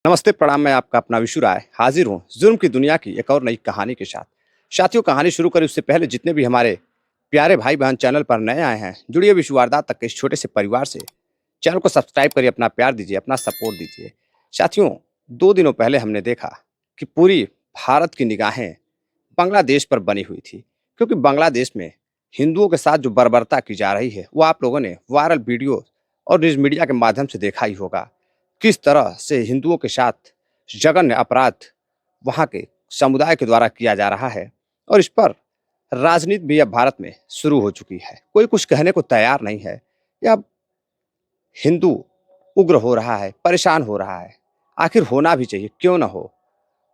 नमस्ते, प्रणाम। मैं आपका अपना विशु राय हाजिर हूँ जुर्म की दुनिया की एक और नई कहानी के साथ। साथियों, कहानी शुरू करें उससे पहले जितने भी हमारे प्यारे भाई बहन चैनल पर नए आए हैं, जुड़िए विशु वारदात तक के इस छोटे से परिवार से। चैनल को सब्सक्राइब करिए, अपना प्यार दीजिए, अपना सपोर्ट दीजिए। साथियों, 2 दिनों पहले हमने देखा कि पूरी भारत की निगाहें बांग्लादेश पर बनी हुई थी, क्योंकि बांग्लादेश में हिंदुओं के साथ जो बर्बरता की जा रही है, वो आप लोगों ने वायरल वीडियो और न्यूज़ मीडिया के माध्यम से देखा ही होगा। किस तरह से हिंदुओं के साथ जघन्य अपराध वहाँ के समुदाय के द्वारा किया जा रहा है, और इस पर राजनीति भी अब भारत में शुरू हो चुकी है। कोई कुछ कहने को तैयार नहीं है। या हिंदू उग्र हो रहा है, परेशान हो रहा है। आखिर होना भी चाहिए, क्यों ना हो।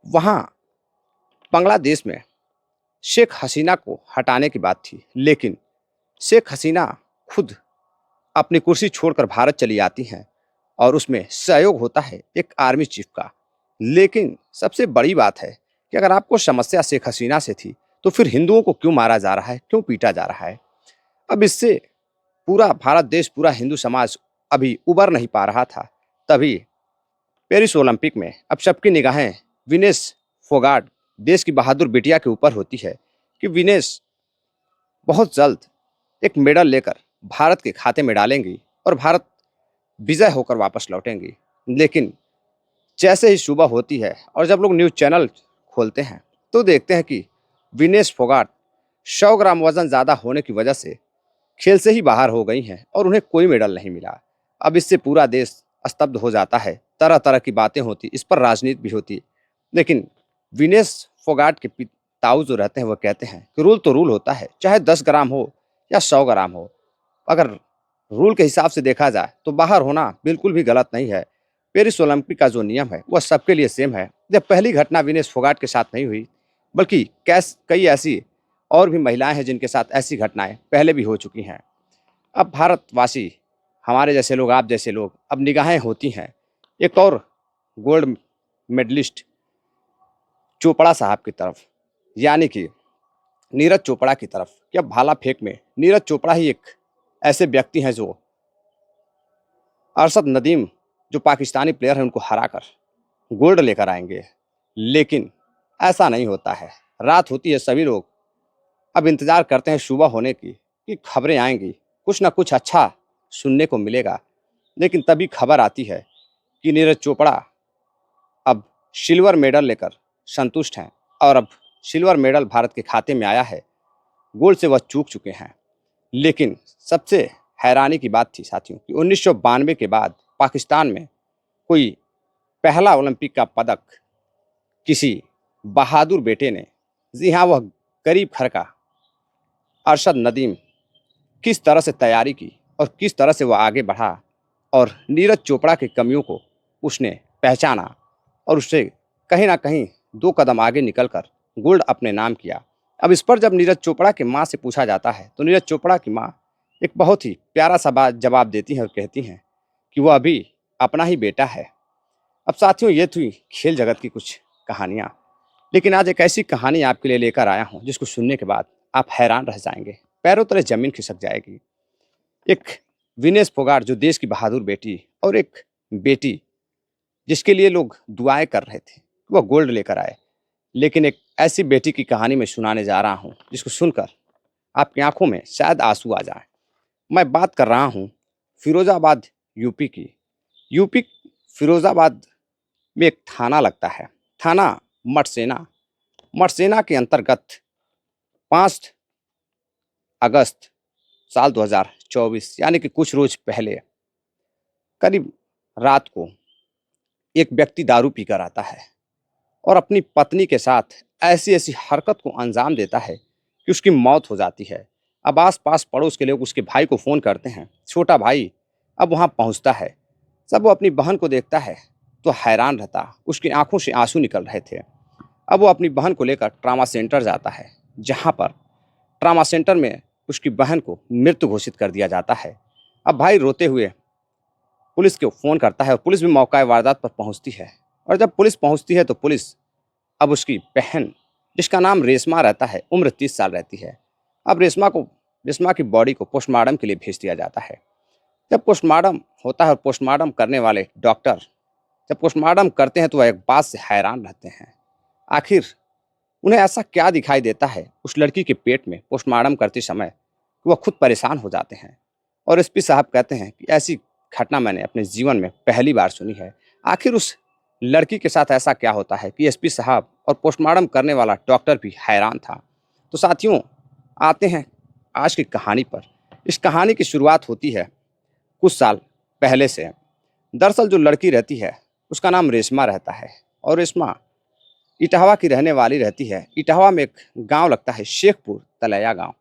वहाँ बांग्लादेश में शेख हसीना को हटाने की बात थी, लेकिन शेख हसीना खुद अपनी कुर्सी छोड़कर भारत चली आती हैं, और उसमें सहयोग होता है एक आर्मी चीफ का। लेकिन सबसे बड़ी बात है कि अगर आपको समस्या शेख हसीना से थी, तो फिर हिंदुओं को क्यों मारा जा रहा है, क्यों पीटा जा रहा है। अब इससे पूरा भारत देश, पूरा हिंदू समाज अभी उबर नहीं पा रहा था। तभी पेरिस ओलंपिक में अब सबकी निगाहें विनेश फोगाट, देश की बहादुर बिटिया के ऊपर होती है कि विनेश बहुत जल्द एक मेडल लेकर भारत के खाते में डालेंगी और भारत विजय होकर वापस लौटेंगी। लेकिन जैसे ही सुबह होती है और जब लोग न्यूज़ चैनल खोलते हैं, तो देखते हैं कि विनेश फोगाट 100 ग्राम वजन ज़्यादा होने की वजह से खेल से ही बाहर हो गई हैं और उन्हें कोई मेडल नहीं मिला। अब इससे पूरा देश स्तब्ध हो जाता है। तरह तरह की बातें होती, इस पर राजनीति भी होती। लेकिन विनेश फोगाट के ताऊ जो रहते हैं, वो कहते हैं कि रूल तो रूल होता है, चाहे 10 ग्राम हो या 100 ग्राम हो। अगर रूल के हिसाब से देखा जाए तो बाहर होना बिल्कुल भी गलत नहीं है। पेरिस ओलंपिक का जो नियम है, वह सबके लिए सेम है। जब पहली घटना विनेश फोगाट के साथ नहीं हुई, बल्कि कई ऐसी और भी महिलाएं हैं जिनके साथ ऐसी घटनाएं पहले भी हो चुकी हैं। अब भारतवासी, हमारे जैसे लोग, आप जैसे लोग, अब निगाहें होती हैं एक और गोल्ड मेडलिस्ट चोपड़ा साहब की तरफ, यानी कि नीरज चोपड़ा की तरफ। कि अब भाला फेंक में नीरज चोपड़ा ही एक ऐसे व्यक्ति हैं जो अरशद नदीम, जो पाकिस्तानी प्लेयर हैं, उनको हराकर गोल्ड लेकर आएंगे। लेकिन ऐसा नहीं होता है। रात होती है, सभी लोग अब इंतज़ार करते हैं सुबह होने की कि खबरें आएंगी, कुछ ना कुछ अच्छा सुनने को मिलेगा। लेकिन तभी खबर आती है कि नीरज चोपड़ा अब सिल्वर मेडल लेकर संतुष्ट हैं, और अब सिल्वर मेडल भारत के खाते में आया है। गोल्ड से वह चूक चुके हैं। लेकिन सबसे हैरानी की बात थी साथियों कि 1992 के बाद पाकिस्तान में कोई पहला ओलंपिक का पदक किसी बहादुर बेटे ने, जी हाँ, वह गरीब घर का अरशद नदीम, किस तरह से तैयारी की और किस तरह से वह आगे बढ़ा, और नीरज चोपड़ा की कमियों को उसने पहचाना और उससे कहीं ना कहीं 2 कदम आगे निकलकर गोल्ड अपने नाम किया। अब इस पर जब नीरज चोपड़ा की माँ से पूछा जाता है, तो नीरज चोपड़ा की माँ एक बहुत ही प्यारा सा बात जवाब देती हैं और कहती हैं कि वह अभी अपना ही बेटा है। अब साथियों, ये थी खेल जगत की कुछ कहानियाँ। लेकिन आज एक ऐसी कहानी आपके लिए लेकर आया हूँ जिसको सुनने के बाद आप हैरान रह जाएंगे, पैरों तले जमीन खिसक जाएगी। एक विनेश फोगाट, जो देश की बहादुर बेटी, और एक बेटी जिसके लिए लोग दुआएं कर रहे थे, वह गोल्ड लेकर आए। लेकिन एक ऐसी बेटी की कहानी मैं सुनाने जा रहा हूँ जिसको सुनकर आपकी आंखों में शायद आंसू आ जाए। मैं बात कर रहा हूँ फिरोजाबाद, यूपी की। यूपी फिरोजाबाद में एक थाना लगता है, थाना मठसेना। मठसेना के अंतर्गत 5 अगस्त साल 2024, यानी कि कुछ रोज पहले, करीब रात को एक व्यक्ति दारू पीकर आता है और अपनी पत्नी के साथ ऐसी ऐसी हरकत को अंजाम देता है कि उसकी मौत हो जाती है। अब आस पास पड़ोस के लोग उसके भाई को फ़ोन करते हैं। छोटा भाई अब वहाँ पहुँचता है। जब वो अपनी बहन को देखता है तो हैरान रहता, उसकी आंखों से आंसू निकल रहे थे। अब वो अपनी बहन को लेकर ट्रामा सेंटर जाता है, जहाँ पर ट्रामा सेंटर में उसकी बहन को मृत घोषित कर दिया जाता है। अब भाई रोते हुए पुलिस को फ़ोन करता है और पुलिस भी मौका वारदात पर पहुंचती है। और जब पुलिस पहुंचती है तो पुलिस अब उसकी बहन, जिसका नाम रेशमा रहता है, उम्र 30 साल रहती है, अब रेशमा की बॉडी को पोस्टमार्टम के लिए भेज दिया जाता है। जब पोस्टमार्टम होता है और पोस्टमार्टम करने वाले डॉक्टर जब पोस्टमार्टम करते हैं तो वह एक बात से हैरान रहते हैं। आखिर उन्हें ऐसा क्या दिखाई देता है उस लड़की के पेट में पोस्टमार्टम करते समय कि वह खुद परेशान हो जाते हैं। और एसपी साहब कहते हैं कि ऐसी घटना मैंने अपने जीवन में पहली बार सुनी है। आखिर उस लड़की के साथ ऐसा क्या होता है कि एसपी साहब और पोस्टमार्टम करने वाला डॉक्टर भी हैरान था। तो साथियों, आते हैं आज की कहानी पर। इस कहानी की शुरुआत होती है कुछ साल पहले से। दरअसल जो लड़की रहती है उसका नाम रेशमा रहता है, और रेशमा इटावा की रहने वाली रहती है। इटावा में एक गांव लगता है शेखपुर तलैया गांव।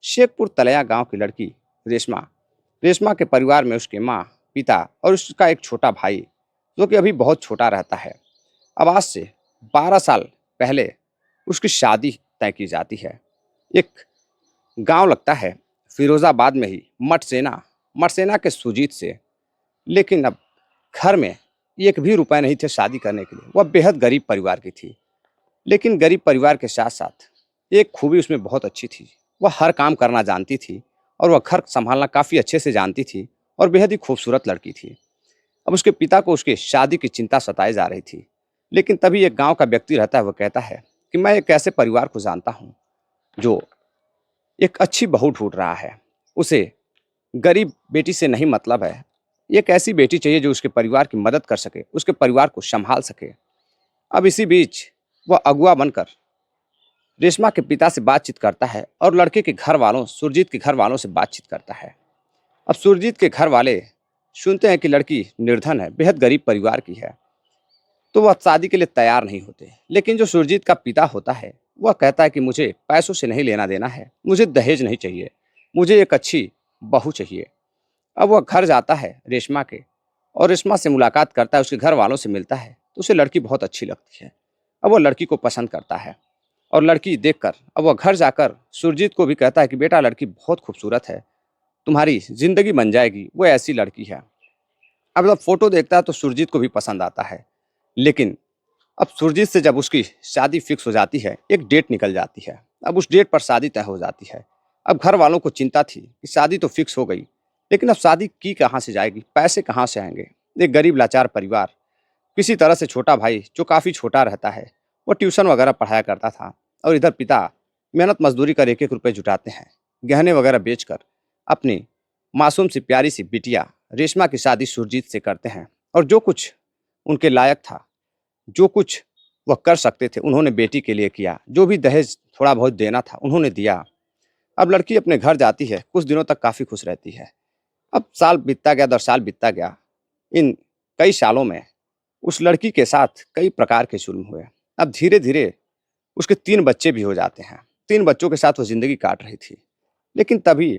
शेखपुर तलैया गांव की लड़की रेशमा, रेशमा के परिवार में उसके माँ, पिता और उसका एक छोटा भाई जो कि अभी बहुत छोटा रहता है। अब आज से 12 साल पहले उसकी शादी तय की जाती है। एक गांव लगता है फिरोजाबाद में ही मठसेना के सुजीत से। लेकिन अब घर में एक भी रुपए नहीं थे शादी करने के लिए। वह बेहद गरीब परिवार की थी। लेकिन गरीब परिवार के साथ साथ एक खूबी उसमें बहुत अच्छी थी। वह हर काम करना जानती थी और वह घर संभालना काफ़ी अच्छे से जानती थी और बेहद ही खूबसूरत लड़की थी। अब उसके पिता को उसकी शादी की चिंता सताई जा रही थी। लेकिन तभी एक गांव का व्यक्ति रहता है, वह कहता है कि मैं एक ऐसे परिवार को जानता हूँ जो एक अच्छी बहू ढूंढ रहा है। उसे गरीब बेटी से नहीं मतलब है। एक ऐसी बेटी चाहिए जो उसके परिवार की मदद कर सके, उसके परिवार को संभाल सके। अब इसी बीच वह अगुआ बनकर रेशमा के पिता से बातचीत करता है और लड़के के घर वालों, सुरजीत के घर वालों से बातचीत करता है। अब सुरजीत के घर वाले सुनते हैं कि लड़की निर्धन है, बेहद गरीब परिवार की है, तो वह शादी के लिए तैयार नहीं होते। लेकिन जो सुरजीत का पिता होता है वह कहता है कि मुझे पैसों से नहीं लेना देना है, मुझे दहेज नहीं चाहिए, मुझे एक अच्छी बहू चाहिए। अब वह घर जाता है रेशमा के और रेशमा से मुलाकात करता है, उसके घर वालों से मिलता है, तो उसे लड़की बहुत अच्छी लगती है। अब वह लड़की को पसंद करता है और लड़की देखकर अब वह घर जाकर सुरजीत को भी कहता है कि बेटा, लड़की बहुत खूबसूरत है, तुम्हारी जिंदगी बन जाएगी, वो ऐसी लड़की है। अब जब फोटो देखता है तो सुरजीत को भी पसंद आता है। लेकिन अब सुरजीत से जब उसकी शादी फिक्स हो जाती है, एक डेट निकल जाती है। अब उस डेट पर शादी तय हो जाती है। अब घर वालों को चिंता थी कि शादी तो फिक्स हो गई, लेकिन अब शादी की कहाँ से जाएगी, पैसे कहाँ से आएंगे। एक गरीब लाचार परिवार, किसी तरह से छोटा भाई जो काफ़ी छोटा रहता है, वो ट्यूशन वगैरह पढ़ाया करता था, और इधर पिता मेहनत मजदूरी कर एक एक रुपये जुटाते हैं, गहने वगैरह बेचकर अपनी मासूम सी प्यारी सी बिटिया रेशमा की शादी सुरजीत से करते हैं। और जो कुछ उनके लायक था, जो कुछ वह कर सकते थे, उन्होंने बेटी के लिए किया। जो भी दहेज थोड़ा बहुत देना था उन्होंने दिया। अब लड़की अपने घर जाती है, कुछ दिनों तक काफ़ी खुश रहती है। अब साल बीतता गया, 10 साल बीतता गया। इन कई सालों में उस लड़की के साथ कई प्रकार के जुल्म हुए। अब धीरे धीरे उसके 3 बच्चे भी हो जाते हैं। 3 बच्चों के साथ वो ज़िंदगी काट रही थी। लेकिन तभी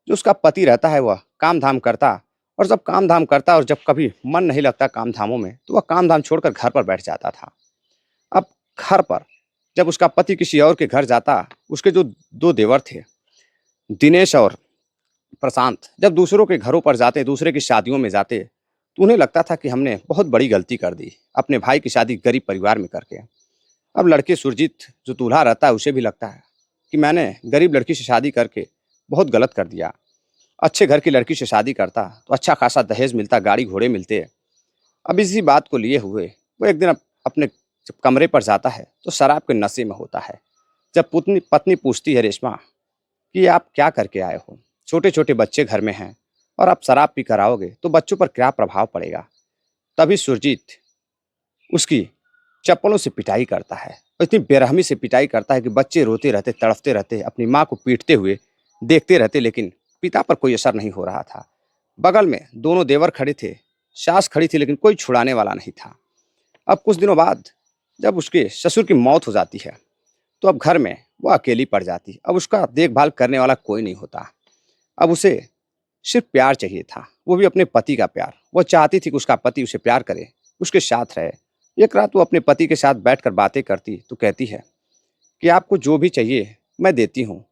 जो उसका पति रहता है वह काम धाम करता, और जब काम धाम करता और जब कभी मन नहीं लगता काम धामों में, तो वह काम धाम छोड़कर घर पर बैठ जाता था। अब घर पर जब उसका पति किसी और के घर जाता, उसके जो 2 देवर थे, दिनेश और प्रशांत, जब दूसरों के घरों पर जाते, दूसरे की शादियों में जाते, तो उन्हें लगता था कि हमने बहुत बड़ी गलती कर दी अपने भाई की शादी गरीब परिवार में करके। अब लड़के सुरजीत जो दूल्हा रहता है उसे भी लगता है कि मैंने गरीब लड़की से शादी करके बहुत गलत कर दिया। अच्छे घर की लड़की से शादी करता तो अच्छा खासा दहेज मिलता, गाड़ी घोड़े मिलते। अब इसी बात को लिए हुए वो एक दिन अपने जब कमरे पर जाता है तो शराब के नशे में होता है। जब पत्नी पत्नी पूछती है रेशमा कि आप क्या करके आए हो, छोटे छोटे बच्चे घर में हैं और आप शराब पी कर आओगे तो बच्चों पर क्या प्रभाव पड़ेगा। तभी सुरजीत उसकी चप्पलों से पिटाई करता है, और इतनी बेरहमी से पिटाई करता है कि बच्चे रोते रहते, तड़फते रहते, अपनी माँ को पीटते हुए देखते रहते। लेकिन पिता पर कोई असर नहीं हो रहा था। बगल में दोनों देवर खड़े थे, सास खड़ी थी, लेकिन कोई छुड़ाने वाला नहीं था। अब कुछ दिनों बाद जब उसके ससुर की मौत हो जाती है, तो अब घर में वो अकेली पड़ जाती। अब उसका देखभाल करने वाला कोई नहीं होता। अब उसे सिर्फ प्यार चाहिए था, वो भी अपने पति का प्यार। वो चाहती थी कि उसका पति उसे प्यार करे, उसके साथ रहे। एक रात वो अपने पति के साथ बैठकर बातें करती तो कहती है कि आपको जो भी चाहिए मैं देती हूँ,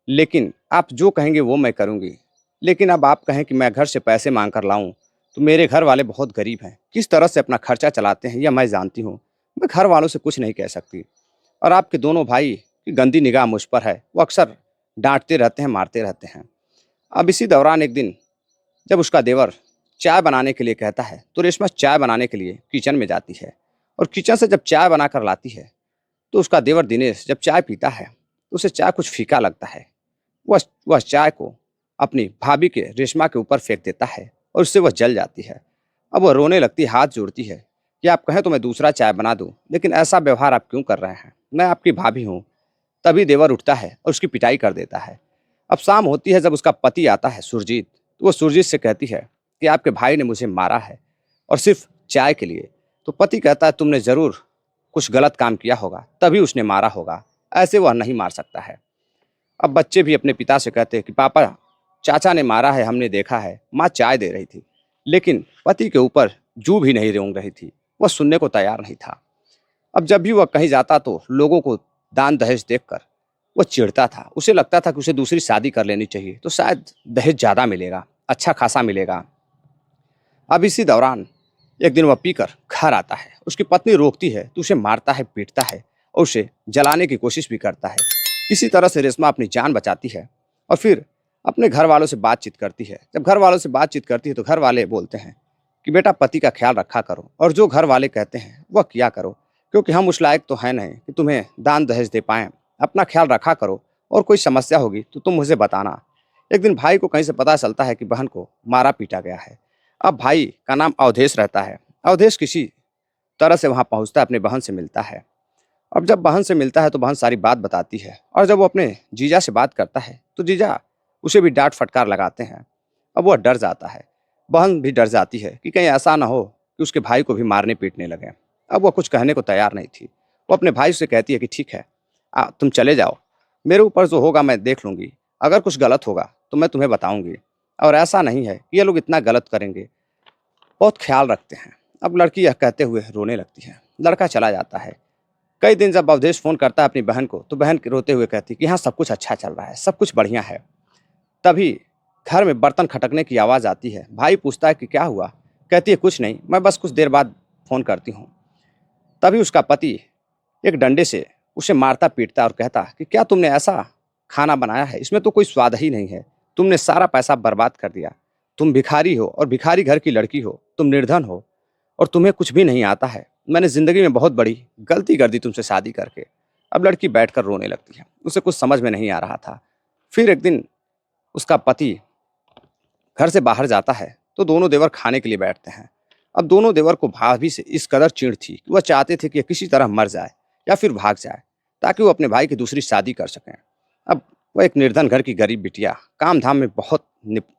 लेकिन आप जो कहेंगे वो मैं करूँगी। लेकिन अब आप कहें कि मैं घर से पैसे मांग कर लाऊं, तो मेरे घर वाले बहुत गरीब हैं, किस तरह से अपना खर्चा चलाते हैं यह मैं जानती हूँ। मैं घर वालों से कुछ नहीं कह सकती। और आपके दोनों भाई की गंदी निगाह मुझ पर है, वो अक्सर डांटते रहते हैं, मारते रहते हैं। अब इसी दौरान एक दिन जब उसका देवर चाय बनाने के लिए कहता है तो रेशमा चाय बनाने के लिए किचन में जाती है। और किचन से जब चाय बनाकर लाती है तो उसका देवर दिनेश जब चाय पीता है तो उसे चाय कुछ फीका लगता है। वह चाय को अपनी भाभी के रेशमा के ऊपर फेंक देता है और उससे वह जल जाती है। अब वह रोने लगती, हाथ जोड़ती है कि आप कहें तो मैं दूसरा चाय बना दूं, लेकिन ऐसा व्यवहार आप क्यों कर रहे हैं, मैं आपकी भाभी हूँ। तभी देवर उठता है और उसकी पिटाई कर देता है। अब शाम होती है, जब उसका पति आता है सुरजीत, तो वो सुरजीत से कहती है कि आपके भाई ने मुझे मारा है और सिर्फ चाय के लिए। तो पति कहता है तुमने ज़रूर कुछ गलत काम किया होगा, तभी उसने मारा होगा, ऐसे वह नहीं मार सकता है। अब बच्चे भी अपने पिता से कहते हैं कि पापा, चाचा ने मारा है, हमने देखा है, माँ चाय दे रही थी। लेकिन पति के ऊपर जू भी नहीं रेंग रही थी, वह सुनने को तैयार नहीं था। अब जब भी वह कहीं जाता तो लोगों को दान दहेज देखकर वह चिढ़ता था। उसे लगता था कि उसे दूसरी शादी कर लेनी चाहिए तो शायद दहेज ज़्यादा मिलेगा, अच्छा खासा मिलेगा। अब इसी दौरान एक दिन वह पीकर घर आता है, उसकी पत्नी रोकती है तो उसे मारता है, पीटता है और उसे जलाने की कोशिश भी करता है। किसी तरह से रेशमा अपनी जान बचाती है और फिर अपने घर वालों से बातचीत करती है। जब घर वालों से बातचीत करती है तो घर वाले बोलते हैं कि बेटा पति का ख्याल रखा करो और जो घर वाले कहते हैं वह किया करो, क्योंकि हम उस लायक तो है नहीं कि तुम्हें दान दहेज दे पाएं। अपना ख्याल रखा करो और कोई समस्या होगी तो तुम मुझे बताना। एक दिन भाई को कहीं से पता चलता है कि बहन को मारा पीटा गया है। अब भाई का नाम अवधेश रहता है। अवधेश किसी तरह से वहाँ पहुँचता है, अपनी बहन से मिलता है। अब जब बहन से मिलता है तो बहन सारी बात बताती है और जब वो अपने जीजा से बात करता है तो जीजा उसे भी डांट फटकार लगाते हैं। अब वह डर जाता है, बहन भी डर जाती है कि कहीं ऐसा ना हो कि उसके भाई को भी मारने पीटने लगे। अब वह कुछ कहने को तैयार नहीं थी। वो अपने भाई से कहती है कि ठीक है, तुम चले जाओ, मेरे ऊपर जो होगा मैं देख लूँगी, अगर कुछ गलत होगा तो मैं तुम्हें बताऊँगी, और ऐसा नहीं है कि ये लोग इतना गलत करेंगे, बहुत ख्याल रखते हैं। अब लड़की यह कहते हुए रोने लगती है। लड़का चला जाता है। कई दिन जब अवधेश फ़ोन करता है अपनी बहन को तो बहन रोते हुए कहती है कि हाँ, सब कुछ अच्छा चल रहा है, सब कुछ बढ़िया है। तभी घर में बर्तन खटकने की आवाज़ आती है। भाई पूछता है कि क्या हुआ? कहती है कुछ नहीं, मैं बस कुछ देर बाद फ़ोन करती हूँ। तभी उसका पति एक डंडे से उसे मारता पीटता और कहता कि क्या तुमने ऐसा खाना बनाया है, इसमें तो कोई स्वाद ही नहीं है, तुमने सारा पैसा बर्बाद कर दिया, तुम भिखारी हो और भिखारी घर की लड़की हो, तुम निर्धन हो और तुम्हें कुछ भी नहीं आता है, मैंने ज़िंदगी में बहुत बड़ी गलती कर दी तुमसे शादी करके। अब लड़की बैठकर रोने लगती है, उसे कुछ समझ में नहीं आ रहा था। फिर एक दिन उसका पति घर से बाहर जाता है तो दोनों देवर खाने के लिए बैठते हैं। अब दोनों देवर को भाभी से इस कदर चिढ़ थी कि वह चाहते थे कि यह किसी तरह मर जाए या फिर भाग जाए ताकि वो अपने भाई की दूसरी शादी कर सकें। अब वह एक निर्धन घर की गरीब बिटिया काम धाम में बहुत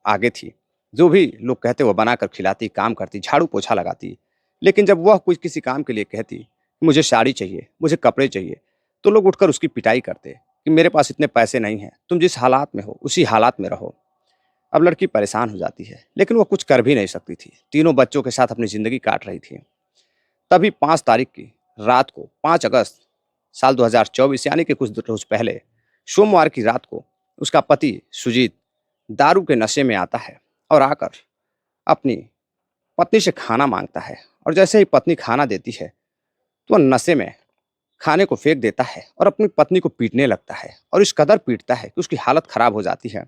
आगे थी। जो भी लोग कहते वह बनाकर खिलाती, काम करती, झाड़ू पोछा लगाती। लेकिन जब वह कुछ किसी काम के लिए कहती मुझे साड़ी चाहिए, मुझे कपड़े चाहिए, तो लोग उठकर उसकी पिटाई करते कि मेरे पास इतने पैसे नहीं हैं, तुम जिस हालात में हो उसी हालात में रहो। अब लड़की परेशान हो जाती है, लेकिन वो कुछ कर भी नहीं सकती थी। तीनों बच्चों के साथ अपनी ज़िंदगी काट रही थी। तभी 5 तारीख की रात को, 5 अगस्त साल 2024 यानी कि कुछ रोज़ पहले, सोमवार की रात को उसका पति सुजीत दारू के नशे में आता है और आकर अपनी पत्नी से खाना माँगता है। और जैसे ही पत्नी खाना देती है तो वह नशे में खाने को फेंक देता है और अपनी पत्नी को पीटने लगता है और इस कदर पीटता है कि उसकी हालत ख़राब हो जाती है।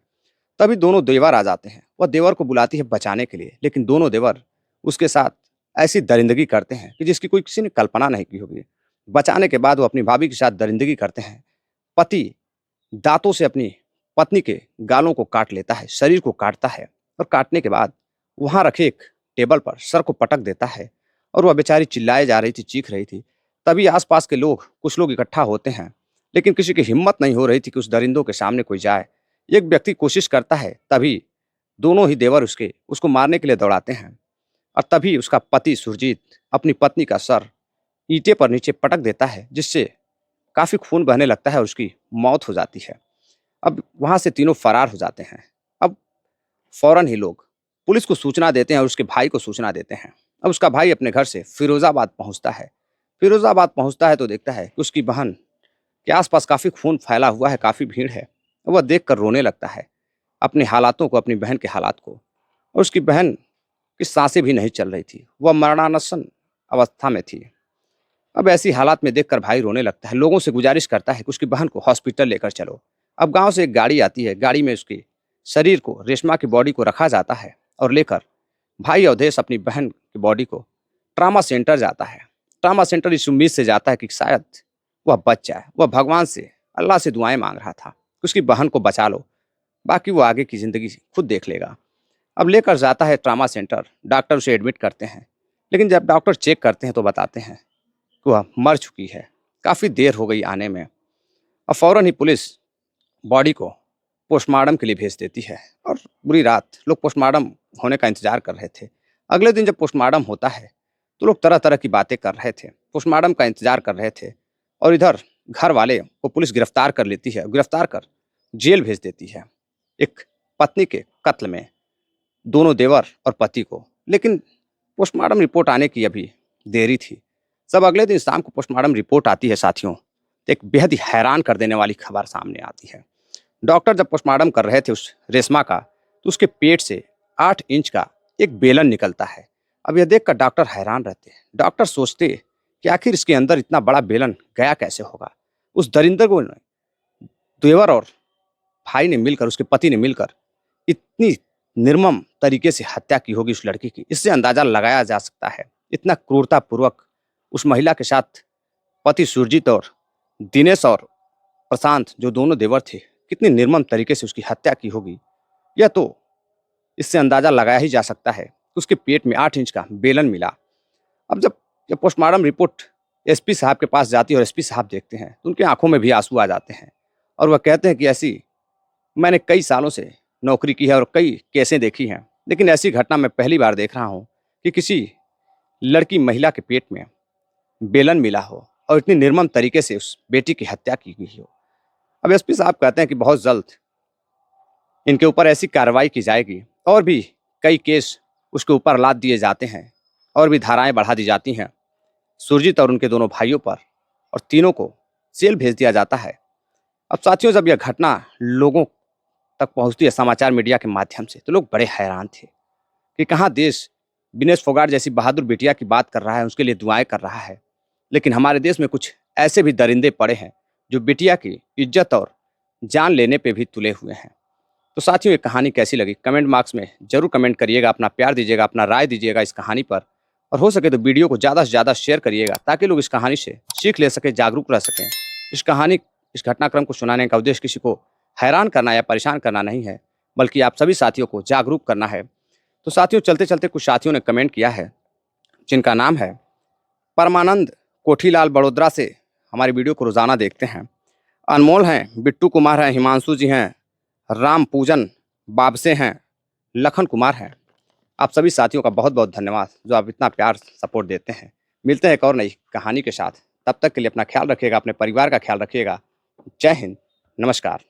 तभी दोनों देवर आ जाते हैं। वह देवर को बुलाती है बचाने के लिए, लेकिन दोनों देवर उसके साथ ऐसी दरिंदगी करते हैं कि जिसकी कोई किसी ने कल्पना नहीं की होगी। बचाने के बाद वो अपनी भाभी के साथ दरिंदगी करते हैं। पति दाँतों से अपनी पत्नी के गालों को काट लेता है, शरीर को काटता है और काटने के बाद वहाँ रखे एक टेबल पर सर को पटक देता है और वह बेचारी चिल्लाए जा रही थी, चीख रही थी। तभी आस-पास के लोग, कुछ लोग इकट्ठा होते हैं, लेकिन किसी की हिम्मत नहीं हो रही थी कि उस दरिंदों के सामने कोई जाए। एक व्यक्ति कोशिश करता है, तभी दोनों ही देवर उसको मारने के लिए दौड़ाते हैं और तभी उसका पति सुरजीत अपनी पत्नी का सर ईंटे पर नीचे पटक देता है, जिससे काफ़ी खून बहने लगता है और उसकी मौत हो जाती है। अब वहाँ से तीनों फरार हो जाते हैं। अब फ़ौरन ही लोग पुलिस को सूचना देते हैं और उसके भाई को सूचना देते हैं। अब उसका भाई अपने घर से फिरोज़ाबाद पहुँचता है। फिरोज़ाबाद पहुँचता है तो देखता है कि उसकी बहन के आस-पास काफ़ी खून फैला हुआ है, काफ़ी भीड़ है। वह देखकर रोने लगता है, अपने हालातों को, अपनी बहन के हालात को। और उसकी बहन की साँसें भी नहीं चल रही थी, वह मरणासन्न अवस्था में थी। अब ऐसी हालात में देखकर भाई रोने लगता है, लोगों से गुजारिश करता है कि उसकी बहन को हॉस्पिटल लेकर चलो। अब गाँव से एक गाड़ी आती है, गाड़ी में उसके शरीर को, रेशमा की बॉडी को रखा जाता है और लेकर भाई अवधेश अपनी बहन की बॉडी को ट्रामा सेंटर जाता है। ट्रामा सेंटर इस उम्मीद से जाता है कि शायद वह बच जाए। वह भगवान से, अल्लाह से दुआएं मांग रहा था कि उसकी बहन को बचा लो, बाकी वो आगे की ज़िंदगी खुद देख लेगा। अब लेकर जाता है ट्रामा सेंटर, डॉक्टर उसे एडमिट करते हैं, लेकिन जब डॉक्टर चेक करते हैं तो बताते हैं कि वह मर चुकी है, काफ़ी देर हो गई आने में। अब फ़ौरन ही पुलिस बॉडी को पोस्टमार्टम के लिए भेज देती है और बुरी रात लोग पोस्टमार्टम होने का इंतज़ार कर रहे थे। अगले दिन जब पोस्टमार्टम होता है तो लोग तरह-तरह की बातें कर रहे थे, पोस्टमार्टम का इंतज़ार कर रहे थे और इधर घर वाले को पुलिस गिरफ्तार कर लेती है, गिरफ्तार कर जेल भेज देती है, एक पत्नी के कत्ल में, दोनों देवर और पति को। लेकिन पोस्टमार्टम रिपोर्ट आने की अभी देरी थी। सब अगले दिन शाम को पोस्टमार्टम रिपोर्ट आती है साथियों, तो एक बेहद ही हैरान कर देने वाली खबर सामने आती है। डॉक्टर जब पोस्टमार्टम कर रहे थे उस रेशमा का, तो उसके पेट से 8 इंच का एक बेलन निकलता है। अब यह देखकर डॉक्टर हैरान रहते हैं। डॉक्टर सोचते कि आखिर इसके अंदर इतना बड़ा बेलन गया कैसे होगा? उस दरिंदर को देवर और भाई ने मिलकर, उसके पति ने मिलकर इतनी निर्मम तरीके से हत्या की होगी उस लड़की की। इससे अंदाजा लगाया जा सकता है, इतना क्रूरतापूर्वक उस महिला के साथ पति सुरजीत और दिनेश और प्रशांत, जो दोनों देवर थे, कितनी निर्मम तरीके से उसकी हत्या की होगी। यह तो इससे अंदाजा लगाया ही जा सकता है कि उसके पेट में 8 इंच का बेलन मिला। अब जब ये पोस्टमार्टम रिपोर्ट एसपी साहब के पास जाती है और एसपी साहब देखते हैं, तो उनकी आंखों में भी आंसू आ जाते हैं और वह कहते हैं कि ऐसी मैंने कई सालों से नौकरी की है और कई केसें देखी हैं, लेकिन ऐसी घटना मैं पहली बार देख रहा हूँ कि किसी लड़की महिला के पेट में बेलन मिला हो और इतनी निर्मम तरीके से उस बेटी की हत्या की गई हो। अब एसपी साहब कहते हैं कि बहुत जल्द इनके ऊपर ऐसी कार्रवाई की जाएगी और भी कई केस उसके ऊपर लाद दिए जाते हैं और भी धाराएं बढ़ा दी जाती हैं सुरजीत और उनके दोनों भाइयों पर, और तीनों को जेल भेज दिया जाता है। अब साथियों, जब यह घटना लोगों तक पहुंचती है समाचार मीडिया के माध्यम से, तो लोग बड़े हैरान थे कि कहाँ देश विनेश फोगाट जैसी बहादुर बिटिया की बात कर रहा है, उसके लिए दुआएं कर रहा है, लेकिन हमारे देश में कुछ ऐसे भी दरिंदे पड़े हैं जो बिटिया की इज्जत और जान लेने पे भी तुले हुए हैं। तो साथियों, ये कहानी कैसी लगी कमेंट बॉक्स में जरूर कमेंट करिएगा, अपना प्यार दीजिएगा, अपना राय दीजिएगा इस कहानी पर, और हो सके तो वीडियो को ज़्यादा से ज़्यादा शेयर करिएगा ताकि लोग इस कहानी से सीख ले सकें, जागरूक रह सकें। इस घटनाक्रम को सुनाने का उद्देश्य किसी को हैरान करना या परेशान करना नहीं है, बल्कि आप सभी साथियों को जागरूक करना है। तो साथियों, चलते चलते कुछ साथियों ने कमेंट किया है, जिनका नाम है परमानंद कोठीलाल, बड़ोदरा से हमारी वीडियो को रोज़ाना देखते हैं। अनमोल हैं, बिट्टू कुमार हैं, हिमांशु जी हैं, राम पूजन बाबसे हैं, लखन कुमार हैं। आप सभी साथियों का बहुत बहुत धन्यवाद जो आप इतना प्यार सपोर्ट देते हैं। मिलते हैं एक और नई कहानी के साथ, तब तक के लिए अपना ख्याल रखिएगा, अपने परिवार का ख्याल रखिएगा। जय हिंद, नमस्कार।